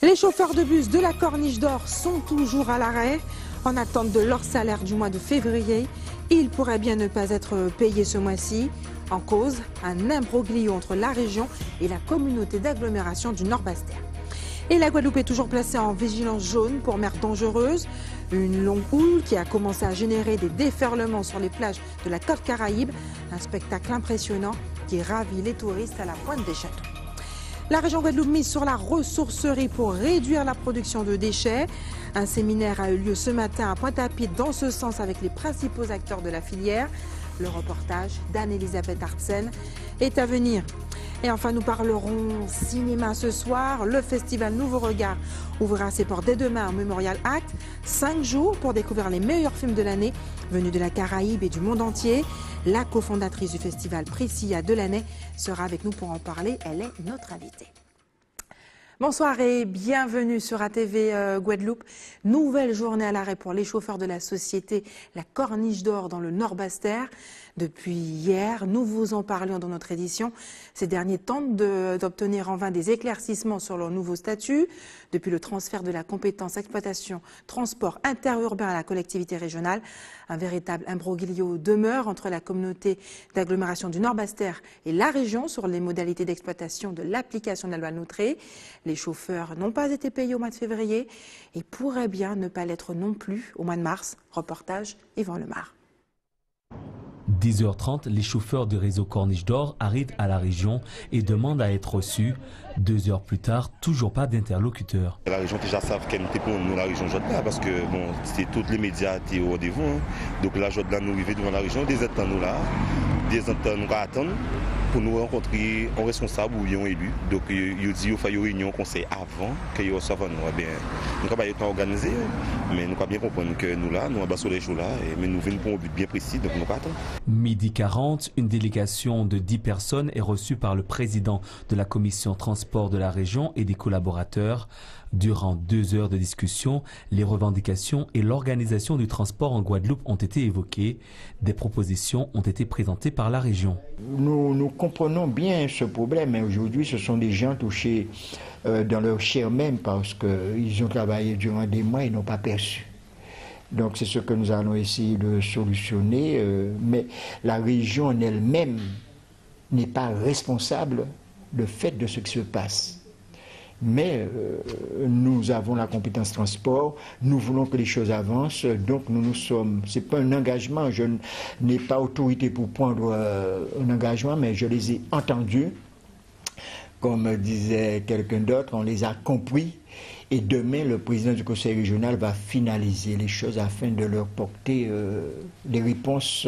Les chauffeurs de bus de la Corniche d'Or sont toujours à l'arrêt en attente de leur salaire du mois de février. Ils pourraient bien ne pas être payés ce mois-ci. En cause, un imbroglio entre la région et la communauté d'agglomération du Nord-Bastère. Et la Guadeloupe est toujours placée en vigilance jaune pour mer dangereuse. Une longue houle qui a commencé à générer des déferlements sur les plages de la côte Caraïbe. Un spectacle impressionnant qui ravit les touristes à la pointe des châteaux. La région Guadeloupe mise sur la ressourcerie pour réduire la production de déchets. Un séminaire a eu lieu ce matin à Pointe-à-Pitre dans ce sens avec les principaux acteurs de la filière. Le reportage d'Anne-Elisabeth Artsen est à venir. Et enfin, nous parlerons cinéma ce soir. Le festival Nouveau Regard ouvrira ses portes dès demain au Memorial Act. 5 jours pour découvrir les meilleurs films de l'année venus de la Caraïbe et du monde entier. La cofondatrice du festival, Priscilla Delaney, sera avec nous pour en parler. Elle est notre invitée. Bonsoir et bienvenue sur ATV Guadeloupe. Nouvelle journée à l'arrêt pour les chauffeurs de la société La Corniche d'Or dans le Nord-Bastère. Depuis hier, nous vous en parlions dans notre édition. Ces derniers tentent d'obtenir en vain des éclaircissements sur leur nouveau statut. Depuis le transfert de la compétence exploitation transport interurbain à la collectivité régionale, un véritable imbroglio demeure entre la communauté d'agglomération du Nord-Bastère et la région sur les modalités d'exploitation de l'application de la loi Noutré. Les chauffeurs n'ont pas été payés au mois de février et pourraient bien ne pas l'être non plus au mois de mars. Reportage Yvan Lemar. 10h30, les chauffeurs du réseau Corniche d'Or arrivent à la région et demandent à être reçus. 2 heures plus tard, toujours pas d'interlocuteur. La région déjà savent qu'elle était pour nous la région Jodla parce que bon, c'est tous les médias étaient au rendez-vous. Hein. Donc la Jodla nous arrivait devant la région, des temps nous là, des temps nous attendons pour nous rencontrer un responsable ou un élu. Donc il dit qu'il faut une réunion conseil avant qu'ils reçoivent nous. Eh bien, nous n'avons pas eu le temps organisé, mais nous avons bien comprendre que nous là, nous avons sur les jours là, mais nous venons pour un but bien précis, donc nous pas attendre. Midi 40, une délégation de 10 personnes est reçue par le président de la commission transport de la région et des collaborateurs. Durant 2 heures de discussion, les revendications et l'organisation du transport en Guadeloupe ont été évoquées. Des propositions ont été présentées par la région. Nous comprenons bien ce problème, mais aujourd'hui ce sont des gens touchés dans leur chair même parce qu'ils ont travaillé durant des mois et n'ont pas perçu. Donc c'est ce que nous allons essayer de solutionner, mais la région en elle-même n'est pas responsable du fait de ce qui se passe. Mais nous avons la compétence transport, nous voulons que les choses avancent, donc nous sommes, ce n'est pas un engagement, je n'ai pas autorité pour prendre un engagement, mais je les ai entendus, comme disait quelqu'un d'autre, on les a compris. Et demain, le président du conseil régional va finaliser les choses afin de leur porter des réponses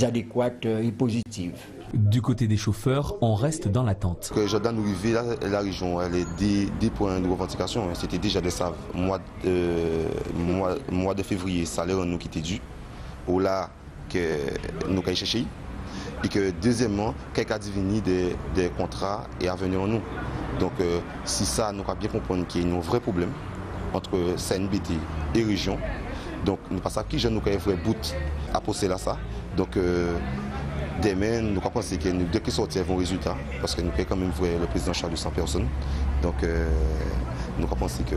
adéquates et positives. Du côté des chauffeurs, on reste dans l'attente. Que Jordan nous arrive la région, elle est des points de revendication. C'était déjà de ça. Mois de février, salaire nous qui était dû. Ou là, que nous avons cherché. Et que deuxièmement, quelqu'un a divini des contrats et à venir en nous. Donc si ça, nous avons bien compris qu'il y a un vrai problème entre CNBT et région. Donc nous pensons que nous avons un vrai bout à poser là ça. Donc demain, nous pensons que dès qu'ils sortent, ils vont résultat. Parce que nous avons quand même le président Charles de 100 personnes. Donc nous pensons que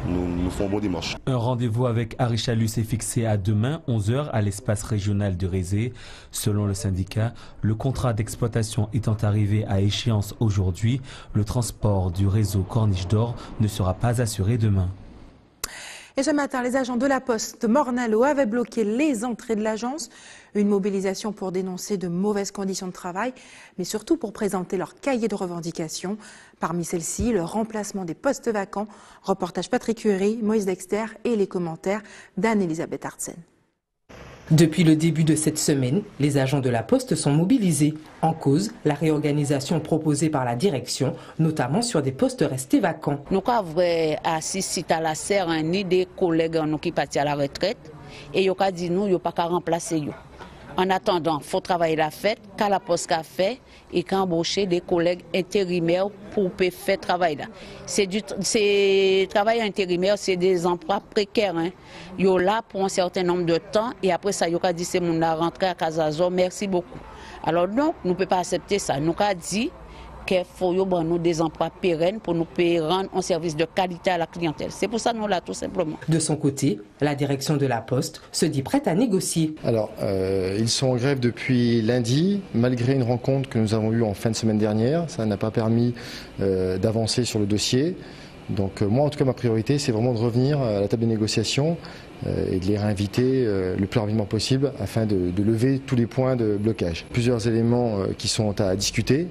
nous faisons bon démarche. Un rendez-vous avec Harry Chalus est fixé à demain, 11h, à l'espace régional de Rézé. Selon le syndicat, le contrat d'exploitation étant arrivé à échéance aujourd'hui, le transport du réseau Corniche d'Or ne sera pas assuré demain. Et ce matin, les agents de la Poste de Morne-à-l'Eau avaient bloqué les entrées de l'agence. Une mobilisation pour dénoncer de mauvaises conditions de travail, mais surtout pour présenter leur cahier de revendications. Parmi celles-ci, le remplacement des postes vacants. Reportage Patrick Curie, Moïse Dexter et les commentaires d'Anne-Elisabeth Artsen. Depuis le début de cette semaine, les agents de la Poste sont mobilisés. En cause, la réorganisation proposée par la direction, notamment sur des postes restés vacants. Nous avons assisté à la serre ni des collègues qui partent à la retraite et ils ont dit nous, ils n'ont pas qu'à remplacer. En attendant, il faut travailler la fête, qu'à la Poste a fait et qu'embaucher des collègues intérimaires pour faire travail là. C'est travail intérimaire, c'est des emplois précaires. Hein. Ils sont là pour un certain nombre de temps et après ça, ils ont dit c'est mon rentrée à Casazo, merci beaucoup. Alors donc, nous ne pouvons pas accepter ça. Nous avons dit qu'il faut nous des emplois pérennes pour nous rendre un service de qualité à la clientèle. C'est pour ça que nous là tout simplement. De son côté, la direction de la Poste se dit prête à négocier. Alors, ils sont en grève depuis lundi, malgré une rencontre que nous avons eue en fin de semaine dernière. Ça n'a pas permis d'avancer sur le dossier. Donc moi, en tout cas, ma priorité, c'est vraiment de revenir à la table de négociation et de les réinviter le plus rapidement possible afin de lever tous les points de blocage. Plusieurs éléments qui sont à discuter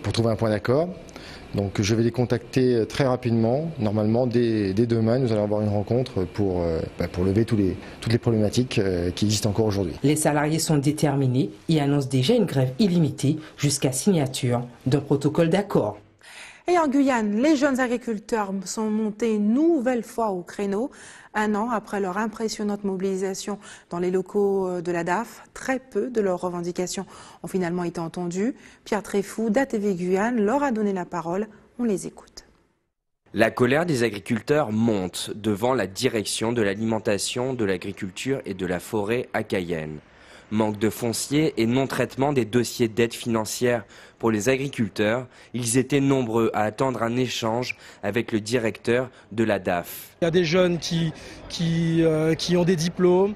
pour trouver un point d'accord. Donc je vais les contacter très rapidement. Normalement, dès demain, nous allons avoir une rencontre pour lever toutes les problématiques qui existent encore aujourd'hui. Les salariés sont déterminés et annoncent déjà une grève illimitée jusqu'à signature d'un protocole d'accord. Et en Guyane, les jeunes agriculteurs sont montés une nouvelle fois au créneau. Un an après leur impressionnante mobilisation dans les locaux de la DAF, très peu de leurs revendications ont finalement été entendues. Pierre Tréfou d'ATV Guyane leur a donné la parole. On les écoute. La colère des agriculteurs monte devant la direction de l'alimentation, de l'agriculture et de la forêt à Cayenne. Manque de foncier et non-traitement des dossiers d'aide financière pour les agriculteurs, ils étaient nombreux à attendre un échange avec le directeur de la DAF. Il y a des jeunes qui ont des diplômes,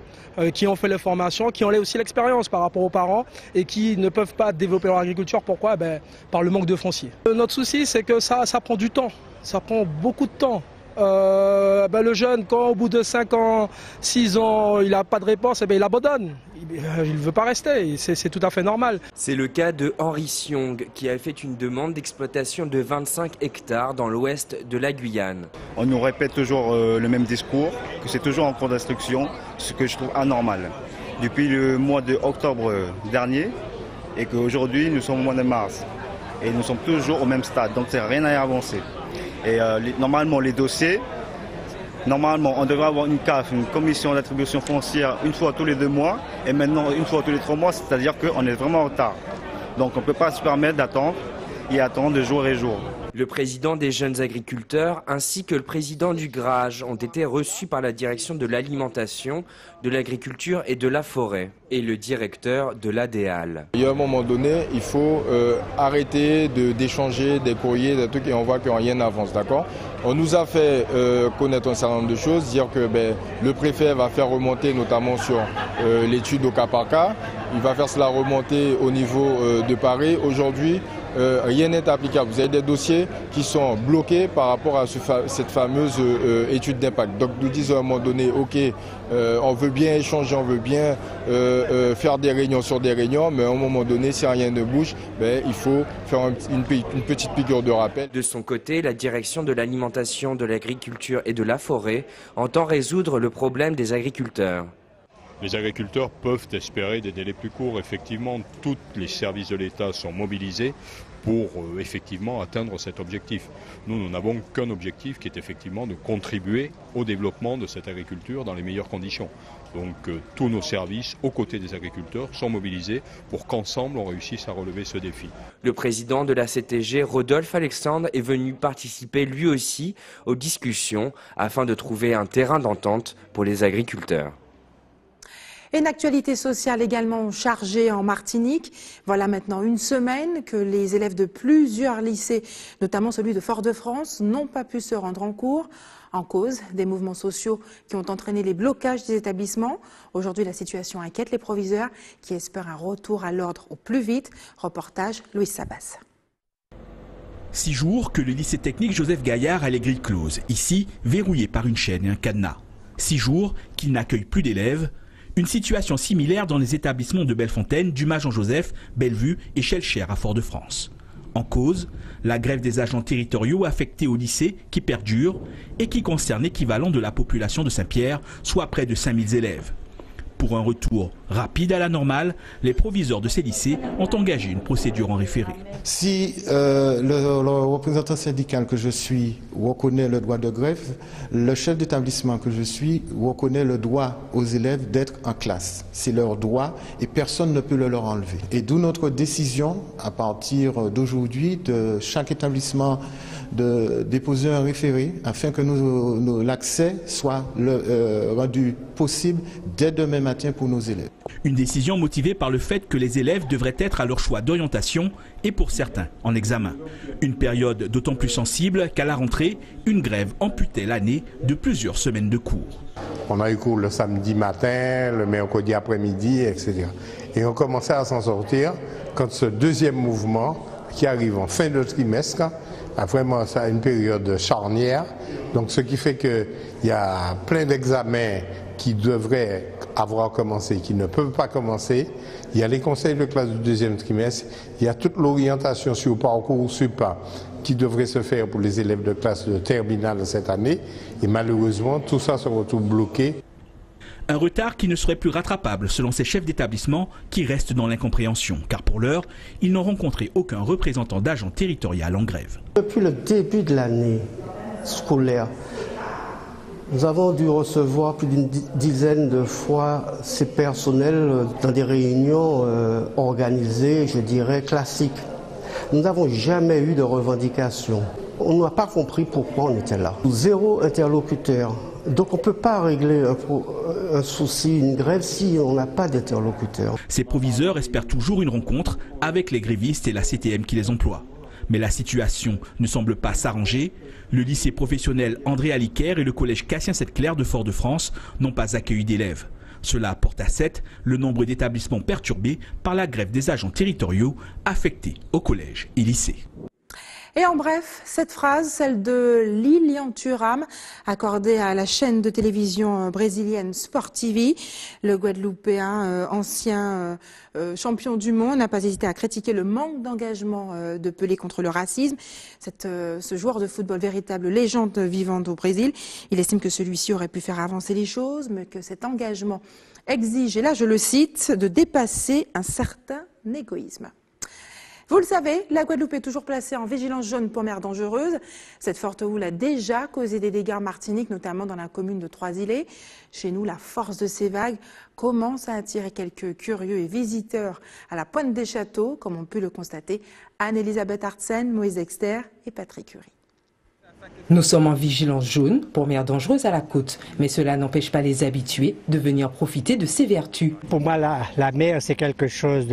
qui ont fait les formations, qui ont aussi l'expérience par rapport aux parents et qui ne peuvent pas développer leur agriculture. Pourquoi ? Par le manque de foncier. Notre souci, c'est que ça prend du temps, ça prend beaucoup de temps. Le jeune, quand au bout de 5 ans, 6 ans, il n'a pas de réponse, il abandonne. Il ne veut pas rester, c'est tout à fait normal. C'est le cas de Henri Siong qui a fait une demande d'exploitation de 25 hectares dans l'ouest de la Guyane. On nous répète toujours le même discours, que c'est toujours en cours d'instruction, ce que je trouve anormal. Depuis le mois d'octobre dernier et qu'aujourd'hui nous sommes au mois de mars et nous sommes toujours au même stade, donc c'est rien à avancer. Et normalement les dossiers, on devrait avoir une CAF, une commission d'attribution foncière, une fois tous les 2 mois, et maintenant une fois tous les 3 mois, c'est-à-dire qu'on est vraiment en retard. Donc on ne peut pas se permettre d'attendre et attendre de jour et jour. Le président des jeunes agriculteurs ainsi que le président du GRAGE ont été reçus par la direction de l'alimentation, de l'agriculture et de la forêt et le directeur de l'ADEAL. Il y a un moment donné, il faut arrêter d'échanger des courriers, des trucs et on voit que rien n'avance, d'accord ? On nous a fait connaître un certain nombre de choses, dire que le préfet va faire remonter notamment sur l'étude au cas par cas, il va faire cela remonter au niveau de Paris. Aujourd'hui, rien n'est applicable. Vous avez des dossiers qui sont bloqués par rapport à cette fameuse étude d'impact. Donc nous disons à un moment donné, ok, on veut bien échanger, on veut bien faire des réunions sur des réunions, mais à un moment donné, si rien ne bouge, il faut faire une petite piqûre de rappel. De son côté, la direction de l'alimentation, de l'agriculture et de la forêt entend résoudre le problème des agriculteurs. Les agriculteurs peuvent espérer des délais plus courts. Effectivement, tous les services de l'État sont mobilisés pour effectivement atteindre cet objectif. Nous n'avons qu'un objectif qui est effectivement de contribuer au développement de cette agriculture dans les meilleures conditions. Donc tous nos services aux côtés des agriculteurs sont mobilisés pour qu'ensemble on réussisse à relever ce défi. Le président de la CTG, Rodolphe Alexandre, est venu participer lui aussi aux discussions afin de trouver un terrain d'entente pour les agriculteurs. Une actualité sociale également chargée en Martinique. Voilà maintenant une semaine que les élèves de plusieurs lycées, notamment celui de Fort-de-France, n'ont pas pu se rendre en cours. En cause, des mouvements sociaux qui ont entraîné les blocages des établissements. Aujourd'hui, la situation inquiète les proviseurs qui espèrent un retour à l'ordre au plus vite. Reportage Louis Sabas. 6 jours que le lycée technique Joseph Gaillard a les grilles closes, ici verrouillé par une chaîne et un cadenas. 6 jours qu'il n'accueille plus d'élèves. Une situation similaire dans les établissements de Bellefontaine, Dumas-Jean-Joseph, Bellevue et Schellcher à Fort-de-France. En cause, la grève des agents territoriaux affectés au lycée qui perdure et qui concerne l'équivalent de la population de Saint-Pierre, soit près de 5000 élèves. Pour un retour rapide à la normale, les proviseurs de ces lycées ont engagé une procédure en référé. Si le représentant syndical que je suis reconnaît le droit de grève, le chef d'établissement que je suis reconnaît le droit aux élèves d'être en classe. C'est leur droit et personne ne peut le leur enlever. Et d'où notre décision, à partir d'aujourd'hui, de chaque établissement de déposer un référé afin que l'accès soit rendu possible dès demain matin. matin pour nos élèves. Une décision motivée par le fait que les élèves devraient être à leur choix d'orientation et pour certains en examen. Une période d'autant plus sensible qu'à la rentrée, une grève amputait l'année de plusieurs semaines de cours. On a eu cours le samedi matin, le mercredi après-midi, etc. Et on commençait à s'en sortir quand ce deuxième mouvement qui arrive en fin de trimestre a vraiment ça une période charnière. Donc ce qui fait qu'il y a plein d'examens qui devraient avoir commencé, qui ne peuvent pas commencer. Il y a les conseils de classe du deuxième trimestre, il y a toute l'orientation sur Parcoursup qui devrait se faire pour les élèves de classe de terminale cette année. Et malheureusement, tout ça se retrouve bloqué. Un retard qui ne serait plus rattrapable selon ces chefs d'établissement qui restent dans l'incompréhension, car pour l'heure, ils n'ont rencontré aucun représentant d'agent territorial en grève. Depuis le début de l'année scolaire, nous avons dû recevoir plus d'une dizaine de fois ces personnels dans des réunions organisées, je dirais, classiques. Nous n'avons jamais eu de revendication. On n'a pas compris pourquoi on était là. Zéro interlocuteur. Donc on ne peut pas régler un souci, une grève, si on n'a pas d'interlocuteur. Ces proviseurs espèrent toujours une rencontre avec les grévistes et la CTM qui les emploie. Mais la situation ne semble pas s'arranger. Le lycée professionnel André Aliquer et le collège Cassien-Sept-Clair de Fort-de-France n'ont pas accueilli d'élèves. Cela porte à 7 le nombre d'établissements perturbés par la grève des agents territoriaux affectés au collège et lycée. Et en bref, cette phrase, celle de Lilian Thuram, accordée à la chaîne de télévision brésilienne Sport TV. Le Guadeloupéen, ancien champion du monde, n'a pas hésité à critiquer le manque d'engagement de Pelé contre le racisme. Ce joueur de football, véritable légende vivante au Brésil, il estime que celui-ci aurait pu faire avancer les choses, mais que cet engagement exige, et là je le cite, de dépasser un certain égoïsme. Vous le savez, la Guadeloupe est toujours placée en vigilance jaune pour mer dangereuse. Cette forte houle a déjà causé des dégâts en Martinique, notamment dans la commune de Trois-Îlets. Chez nous, la force de ces vagues commence à attirer quelques curieux et visiteurs à la pointe des châteaux, comme on peut le constater Anne-Elisabeth Artsen, Moïse Exter et Patrick Curie. Nous sommes en vigilance jaune pour mer dangereuse à la côte, mais cela n'empêche pas les habitués de venir profiter de ses vertus. Pour moi, la mer, c'est quelque chose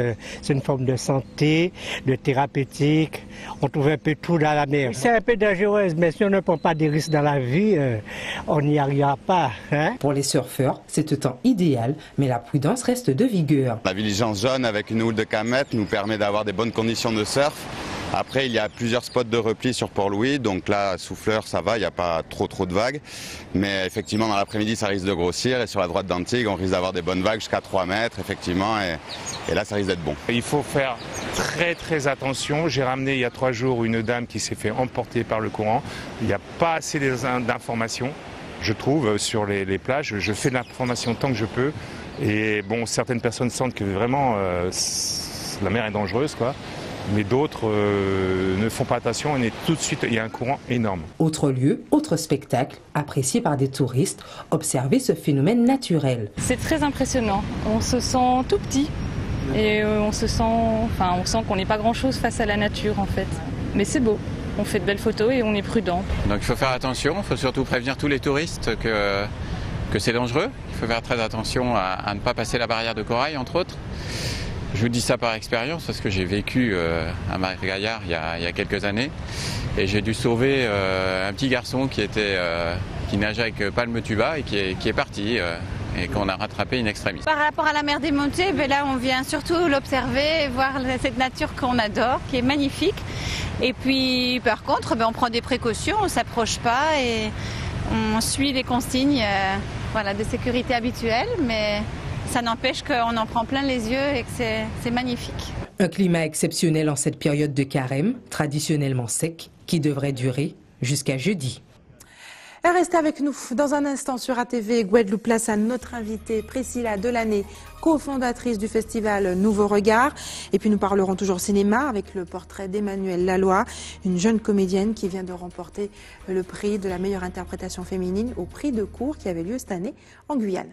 c'est une forme de santé, de thérapeutique. On trouve un peu tout dans la mer. C'est un peu dangereuse, mais si on ne prend pas des risques dans la vie, on n'y arrivera pas. Hein? Pour les surfeurs, c'est le temps idéal, mais la prudence reste de vigueur. La vigilance jaune avec une houle de Camet nous permet d'avoir des bonnes conditions de surf. Après, il y a plusieurs spots de repli sur Port-Louis, donc là, Souffleur, ça va, il n'y a pas trop de vagues. Mais effectivement, dans l'après-midi, ça risque de grossir. Et sur la droite d'Antigua, on risque d'avoir des bonnes vagues jusqu'à 3 mètres, effectivement. Et là, ça risque d'être bon. Il faut faire très attention. J'ai ramené il y a 3 jours une dame qui s'est fait emporter par le courant. Il n'y a pas assez d'informations, je trouve, sur les plages. Je fais de l'information tant que je peux. Et bon, certaines personnes sentent que vraiment la mer est dangereuse, quoi. Mais d'autres ne font pas attention et tout de suite il y a un courant énorme. Autre lieu, autre spectacle, apprécié par des touristes, observez ce phénomène naturel. C'est très impressionnant, on se sent tout petit et on sent qu'on n'est pas grand chose face à la nature en fait. Mais c'est beau, on fait de belles photos et on est prudent. Donc il faut faire attention, il faut surtout prévenir tous les touristes que c'est dangereux. Il faut faire très attention à ne pas passer la barrière de corail entre autres. Je vous dis ça par expérience parce que j'ai vécu à Marie-Gaillard il y a quelques années et j'ai dû sauver un petit garçon qui nageait avec Palme Tuba et qui est parti et qu'on a rattrapé in extremis. Par rapport à la mer des Montées, là on vient surtout l'observer, voir cette nature qu'on adore, qui est magnifique. Et puis par contre, on prend des précautions, on ne s'approche pas et on suit les consignes de sécurité habituelles, mais ça n'empêche qu'on en prend plein les yeux et que c'est magnifique. Un climat exceptionnel en cette période de carême, traditionnellement sec, qui devrait durer jusqu'à jeudi. Et restez avec nous. Dans un instant sur ATV, Guadeloupe place à notre invitée Priscilla Delaney, cofondatrice du festival Nouveau Regard. Et puis nous parlerons toujours cinéma avec le portrait d'Emmanuelle Laloy, une jeune comédienne qui vient de remporter le prix de la meilleure interprétation féminine au prix de cours qui avait lieu cette année en Guyane.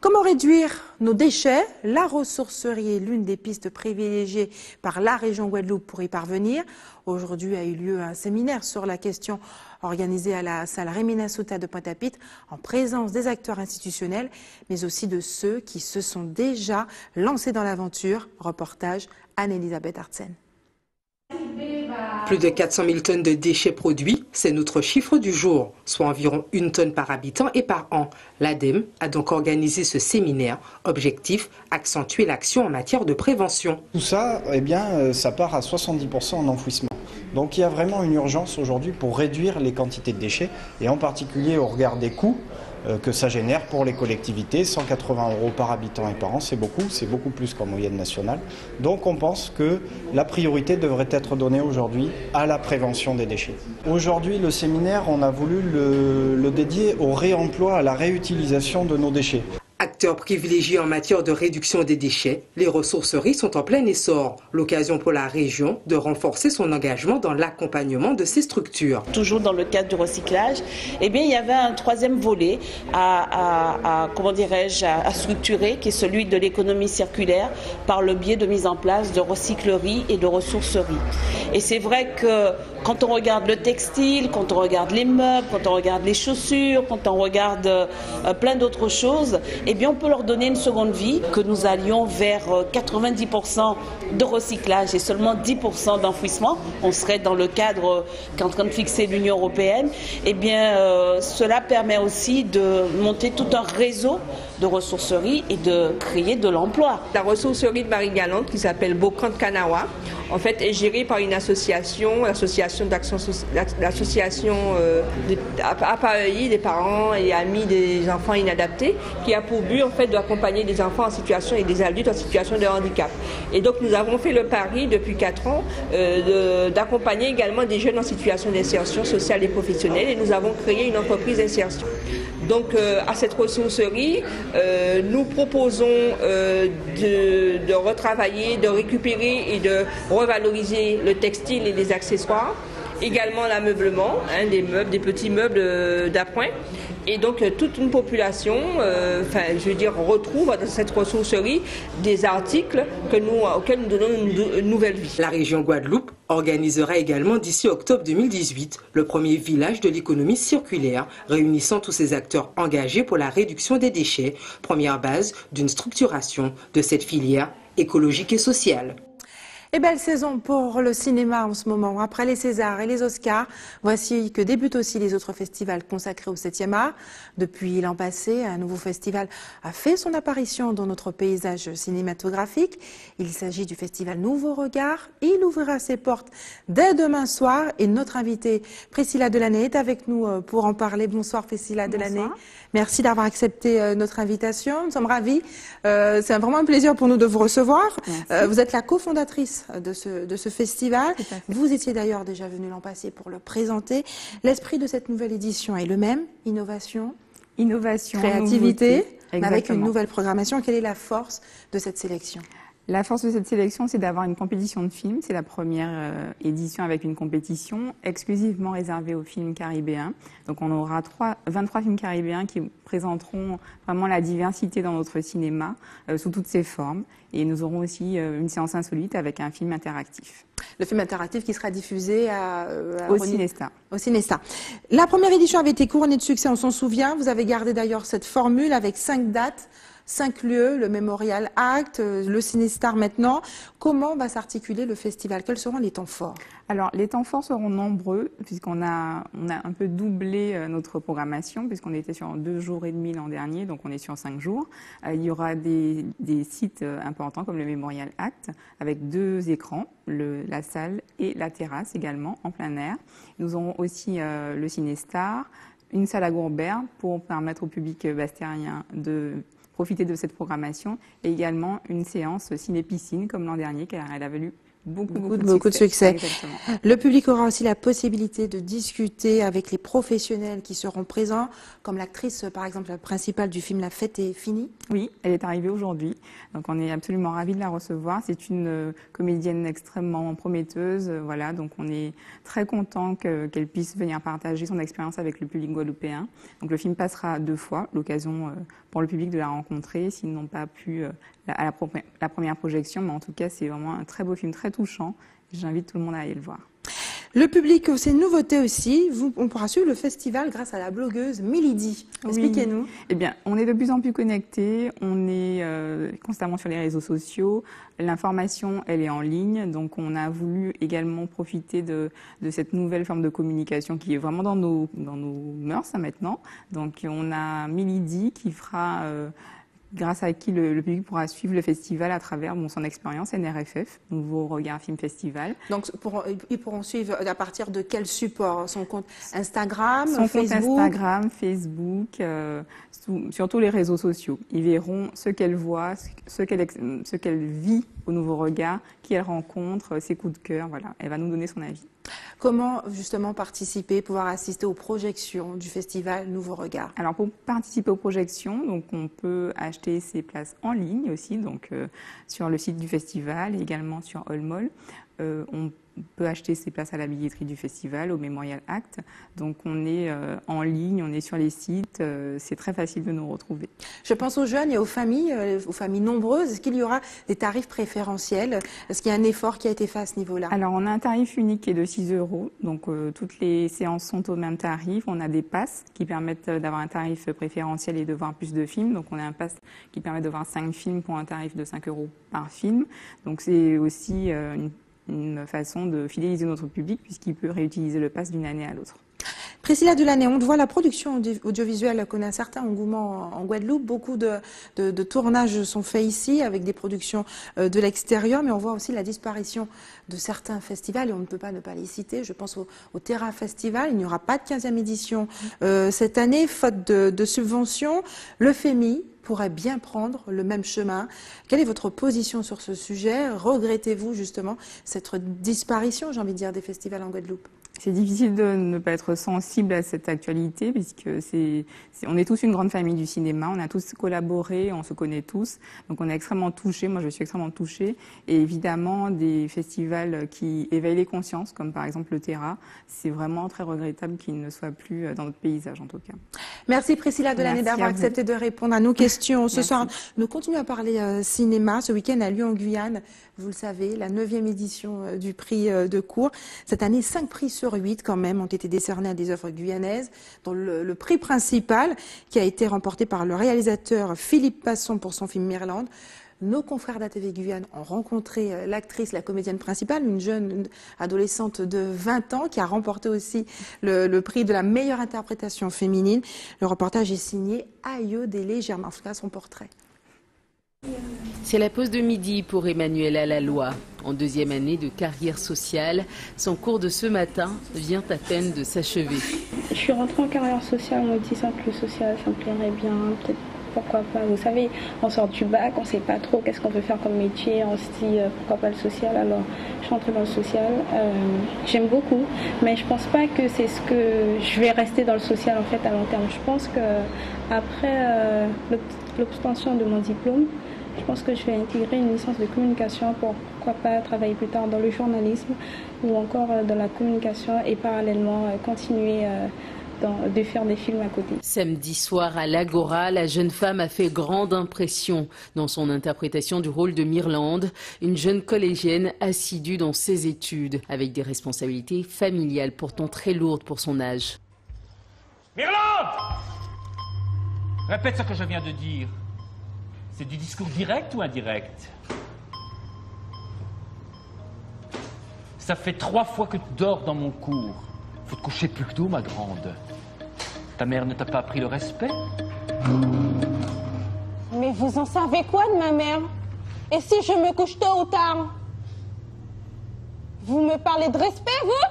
Comment réduire nos déchets? La ressourcerie est l'une des pistes privilégiées par la région Guadeloupe pour y parvenir. Aujourd'hui a eu lieu un séminaire sur la question organisé à la salle Rémina Souta de Pointe-à-Pitre en présence des acteurs institutionnels, mais aussi de ceux qui se sont déjà lancés dans l'aventure. Reportage Anne-Elisabeth Artsen. Plus de 400 000 tonnes de déchets produits, c'est notre chiffre du jour, soit environ 1 tonne par habitant et par an. L'ADEME a donc organisé ce séminaire. Objectif, accentuer l'action en matière de prévention. Tout ça, eh bien, ça part à 70% en enfouissement. Donc il y a vraiment une urgence aujourd'hui pour réduire les quantités de déchets, et en particulier au regard des coûts que ça génère pour les collectivités. 180 € par habitant et par an, c'est beaucoup plus qu'en moyenne nationale. Donc on pense que la priorité devrait être donnée aujourd'hui à la prévention des déchets. Aujourd'hui, le séminaire, on a voulu le dédier au réemploi, à la réutilisation de nos déchets. Acteurs privilégiés en matière de réduction des déchets, les ressourceries sont en plein essor. L'occasion pour la région de renforcer son engagement dans l'accompagnement de ces structures. Toujours dans le cadre du recyclage, eh bien, il y avait un troisième volet à structurer, qui est celui de l'économie circulaire par le biais de mise en place de recycleries et de ressourceries. Et c'est vrai que quand on regarde le textile, quand on regarde les meubles, quand on regarde les chaussures, quand on regarde plein d'autres choses, eh bien on peut leur donner une seconde vie, que nous allions vers 90% de recyclage et seulement 10% d'enfouissement. On serait dans le cadre qu'est en train de fixer l'Union européenne. Eh bien cela permet aussi de monter tout un réseau de ressourceries et de créer de l'emploi. La ressourcerie de Marie-Galante, qui s'appelle Bocan de Kanawa, en fait, est gérée par une association, l'association APAEI, des parents et amis des enfants inadaptés, qui a pour but en fait d'accompagner des enfants en situation et des adultes en situation de handicap. Et donc nous avons fait le pari depuis 4 ans d'accompagner également des jeunes en situation d'insertion sociale et professionnelle, et nous avons créé une entreprise d'insertion. Donc à cette ressourcerie, nous proposons de retravailler, de récupérer et de revaloriser le textile et les accessoires, également l'ameublement, des meubles, des petits meubles d'appoint. Et donc toute une population, retrouve dans cette ressourcerie des articles auxquels nous donnons une nouvelle vie. La région Guadeloupe organisera également d'ici octobre 2018 le premier village de l'économie circulaire, réunissant tous ces acteurs engagés pour la réduction des déchets, première base d'une structuration de cette filière écologique et sociale. Et belle saison pour le cinéma en ce moment. Après les Césars et les Oscars, voici que débutent aussi les autres festivals consacrés au 7e art. Depuis l'an passé, un nouveau festival a fait son apparition dans notre paysage cinématographique. Il s'agit du festival Nouveau Regard. Il ouvrira ses portes dès demain soir et notre invitée Priscilla Delaney est avec nous pour en parler. Bonsoir Priscilla Delaney. Merci d'avoir accepté notre invitation. Nous sommes ravis. C'est vraiment un plaisir pour nous de vous recevoir. Vous êtes la cofondatrice de ce festival. Vous étiez d'ailleurs déjà venu l'an passé pour le présenter. L'esprit de cette nouvelle édition est le même, innovation, créativité, avec une nouvelle programmation. Quelle est la force de cette sélection ? La force de cette sélection, c'est d'avoir une compétition de films. C'est la première édition avec une compétition exclusivement réservée aux films caribéens. Donc on aura 23 films caribéens qui présenteront vraiment la diversité dans notre cinéma sous toutes ses formes. Et nous aurons aussi une séance insolite avec un film interactif. Le film interactif qui sera diffusé au Cinestar. Au Cinestar. La première édition avait été couronnée de succès, on s'en souvient. Vous avez gardé d'ailleurs cette formule avec 5 dates. 5 lieux, le Memorial Act, le Cinestar maintenant. Comment va s'articuler le festival? Quels seront les temps forts? Alors, les temps forts seront nombreux, puisqu'on a un peu doublé notre programmation, puisqu'on était sur 2 jours et demi l'an dernier, donc on est sur 5 jours. Il y aura des sites importants comme le Memorial Act, avec 2 écrans, la salle et la terrasse également, en plein air. Nous aurons aussi le Cinestar, une salle à Gourbert pour permettre au public bastérien de profiter de cette programmation, et également une séance ciné-piscine comme l'an dernier, car elle a valu beaucoup de succès. Exactement. Le public aura aussi la possibilité de discuter avec les professionnels qui seront présents, comme l'actrice, par exemple, la principale du film La Fête est finie. Oui, elle est arrivée aujourd'hui, donc on est absolument ravis de la recevoir. C'est une comédienne extrêmement prometteuse, voilà, donc on est très content qu'elle puisse venir partager son expérience avec le public guadeloupéen. Donc le film passera 2 fois, l'occasion pour le public de la rencontrer, s'ils n'ont pas pu à la première projection, mais en tout cas c'est vraiment un très beau film, très touchant. J'invite tout le monde à aller le voir. Le public, c'est une nouveauté aussi. On pourra suivre le festival grâce à la blogueuse Milady. Expliquez-nous. Oui. Eh bien, on est de plus en plus connectés. On est constamment sur les réseaux sociaux. L'information, elle est en ligne. Donc, on a voulu également profiter de cette nouvelle forme de communication qui est vraiment dans nos mœurs maintenant. Donc, on a Milady qui fera... grâce à qui le public pourra suivre le festival à travers son expérience NRFF, Nouveau Regard Film Festival. Donc, ils pourront suivre à partir de quel support? Son compte Instagram, Facebook? Son compte Instagram, Facebook, sur tous les réseaux sociaux. Ils verront ce qu'elle voit, ce qu'elle vit au Nouveau Regard, qui elle rencontre, ses coups de cœur. Voilà, elle va nous donner son avis. Comment justement participer, pouvoir assister aux projections du festival Nouveau Regard? Alors pour participer aux projections, donc on peut acheter ses places en ligne aussi, donc sur le site du festival et également sur All Mall. On peut acheter ses places à la billetterie du festival, au Memorial Act. Donc on est en ligne, on est sur les sites, c'est très facile de nous retrouver. Je pense aux jeunes et aux familles nombreuses. Est-ce qu'il y aura des tarifs préférentiels? Est-ce qu'il y a un effort qui a été fait à ce niveau-là? Alors on a un tarif unique qui est de 6 €. Donc toutes les séances sont au même tarif. On a des passes qui permettent d'avoir un tarif préférentiel et de voir plus de films. Donc on a un pass qui permet de voir 5 films pour un tarif de 5 € par film. Donc c'est aussi une façon de fidéliser notre public puisqu'il peut réutiliser le pass d'une année à l'autre. Priscilla Delaunay, on voit la production audiovisuelle connaît un certain engouement en Guadeloupe. Beaucoup de tournages sont faits ici avec des productions de l'extérieur, mais on voit aussi la disparition de certains festivals et on ne peut pas ne pas les citer. Je pense au Terra Festival. Il n'y aura pas de 15e édition cette année, faute de subventions. Le FEMI pourrait bien prendre le même chemin. Quelle est votre position sur ce sujet? Regrettez-vous justement cette disparition, j'ai envie de dire, des festivals en Guadeloupe? C'est difficile de ne pas être sensible à cette actualité puisque on est tous une grande famille du cinéma, on a tous collaboré, on se connaît tous, donc on est extrêmement touchés, moi je suis extrêmement touchée, et évidemment des festivals qui éveillent les consciences, comme par exemple le Terra, c'est vraiment très regrettable qu'ils ne soient plus dans notre paysage en tout cas. Merci Priscilla Delaunay d'avoir accepté de répondre à nos questions. Ce soir, nous continuons à parler cinéma. Ce week-end a lieu en Guyane, vous le savez, la 9e édition du prix de Cour. Cette année, 5 prix sur 8 quand même ont été décernés à des œuvres guyanaises, dont le prix principal qui a été remporté par le réalisateur Philippe Passon pour son film Mirlande. Nos confrères d'ATV Guyane ont rencontré l'actrice, la comédienne principale, une jeune adolescente de 20 ans qui a remporté aussi le prix de la meilleure interprétation féminine. Le reportage est signé Ayodele Germain, en tout cas son portrait. C'est la pause de midi pour Emmanuela Laloy. En 2e année de carrière sociale, son cours de ce matin vient à peine de s'achever. Je suis rentrée en carrière sociale en me disant que le social, ça me plairait bien, peut-être pourquoi pas. Vous savez, on sort du bac, on ne sait pas trop qu'est-ce qu'on veut faire comme métier, on se dit pourquoi pas le social. Alors je suis entrée dans le social, j'aime beaucoup, mais je ne pense pas que c'est ce que je vais rester dans le social en fait à long terme. Je pense qu'après l'obtention de mon diplôme, je pense que je vais intégrer une licence de communication pour pourquoi pas travailler plus tard dans le journalisme ou encore dans la communication et parallèlement continuer de faire des films à côté. Samedi soir à l'Agora, la jeune femme a fait grande impression dans son interprétation du rôle de Mirlande, une jeune collégienne assidue dans ses études, avec des responsabilités familiales pourtant très lourdes pour son âge. Mirlande! Répète ce que je viens de dire. C'est du discours direct ou indirect? Ça fait 3 fois que tu dors dans mon cours. Faut te coucher plus tôt, ma grande. Ta mère ne t'a pas appris le respect? Mais vous en savez quoi de ma mère? Et si je me couche tôt ou tard? Vous me parlez de respect, vous?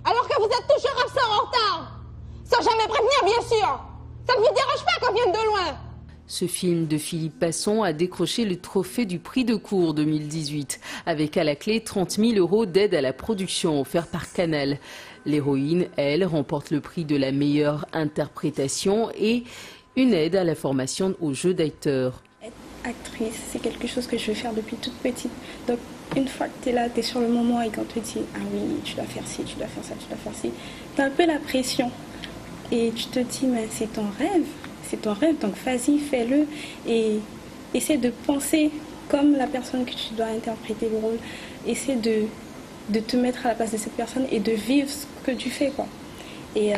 Alors que vous êtes toujours absent en retard. Sans jamais prévenir, bien sûr. Ça ne vous dérange pas qu'on vienne de loin? Ce film de Philippe Passon a décroché le trophée du prix de cours 2018, avec à la clé 30 000 € d'aide à la production offert par Canal. L'héroïne, elle, remporte le prix de la meilleure interprétation et une aide à la formation au jeu d'acteur. Être actrice, c'est quelque chose que je veux faire depuis toute petite. Donc une fois que tu es là, tu es sur le moment et quand on te dit « Ah oui, tu dois faire ci, tu dois faire ça, tu dois faire ci », tu as un peu la pression. Et tu te dis « Mais c'est ton rêve, donc vas-y, fais-le. » Et essaie de penser comme la personne que tu dois interpréter le rôle. Essaie de te mettre à la place de cette personne et de vivre ce que tu fais, quoi. Et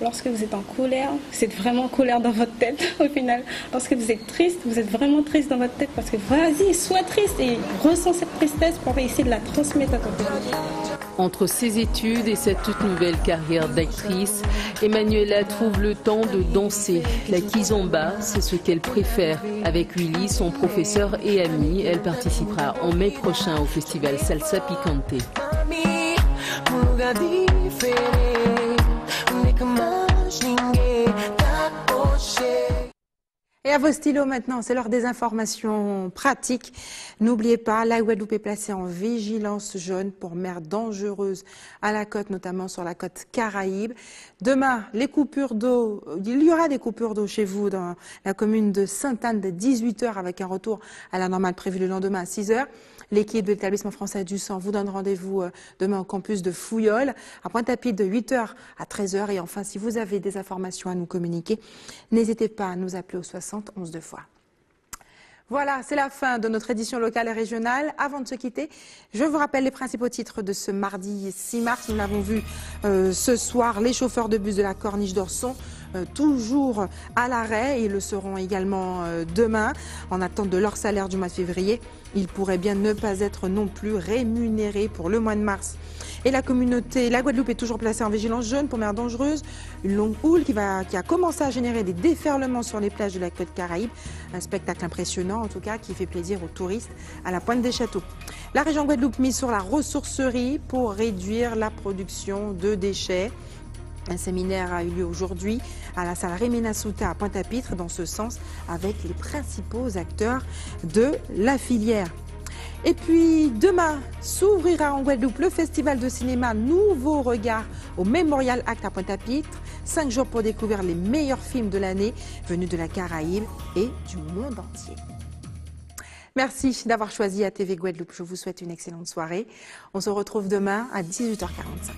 lorsque vous êtes en colère, vous êtes vraiment en colère dans votre tête au final. Lorsque vous êtes triste, vous êtes vraiment triste dans votre tête parce que vas-y, sois triste et ressens cette tristesse pour essayer de la transmettre à ton public. Entre ses études et sa toute nouvelle carrière d'actrice, Emmanuela trouve le temps de danser. La kizomba, c'est ce qu'elle préfère. Avec Willy, son professeur et ami, elle participera en mai prochain au festival Salsa Picante. Et à vos stylos maintenant, c'est l'heure des informations pratiques. N'oubliez pas, la Guadeloupe est placée en vigilance jaune pour mer dangereuse à la côte, notamment sur la côte Caraïbe. Demain, les coupures d'eau, il y aura des coupures d'eau chez vous dans la commune de Sainte-Anne de 18 h avec un retour à la normale prévu le lendemain à 6 h. L'équipe de l'établissement français du sang vous donne rendez-vous demain au campus de Fouillol, à Pointe-à-Pitre de 8 h à 13 h. Et enfin, si vous avez des informations à nous communiquer, n'hésitez pas à nous appeler au 60 11 2 fois. Voilà, c'est la fin de notre édition locale et régionale. Avant de se quitter, je vous rappelle les principaux titres de ce mardi 6 mars. Nous l'avons vu ce soir, les chauffeurs de bus de la Corniche d'Or sont toujours à l'arrêt. Ils le seront également demain. En attente de leur salaire du mois de février, ils pourraient bien ne pas être non plus rémunérés pour le mois de mars. Et la communauté, la Guadeloupe est toujours placée en vigilance jaune pour mer dangereuse. Une longue houle qui a commencé à générer des déferlements sur les plages de la côte Caraïbe. Un spectacle impressionnant en tout cas qui fait plaisir aux touristes à la Pointe des Châteaux. La région Guadeloupe mise sur la ressourcerie pour réduire la production de déchets. Un séminaire a eu lieu aujourd'hui à la salle Réména Souta à Pointe-à-Pitre dans ce sens avec les principaux acteurs de la filière. Et puis demain s'ouvrira en Guadeloupe le festival de cinéma Nouveau Regard au Memorial Act à Pointe-à-Pitre. 5 jours pour découvrir les meilleurs films de l'année venus de la Caraïbe et du monde entier. Merci d'avoir choisi ATV Guadeloupe. Je vous souhaite une excellente soirée. On se retrouve demain à 18 h 45.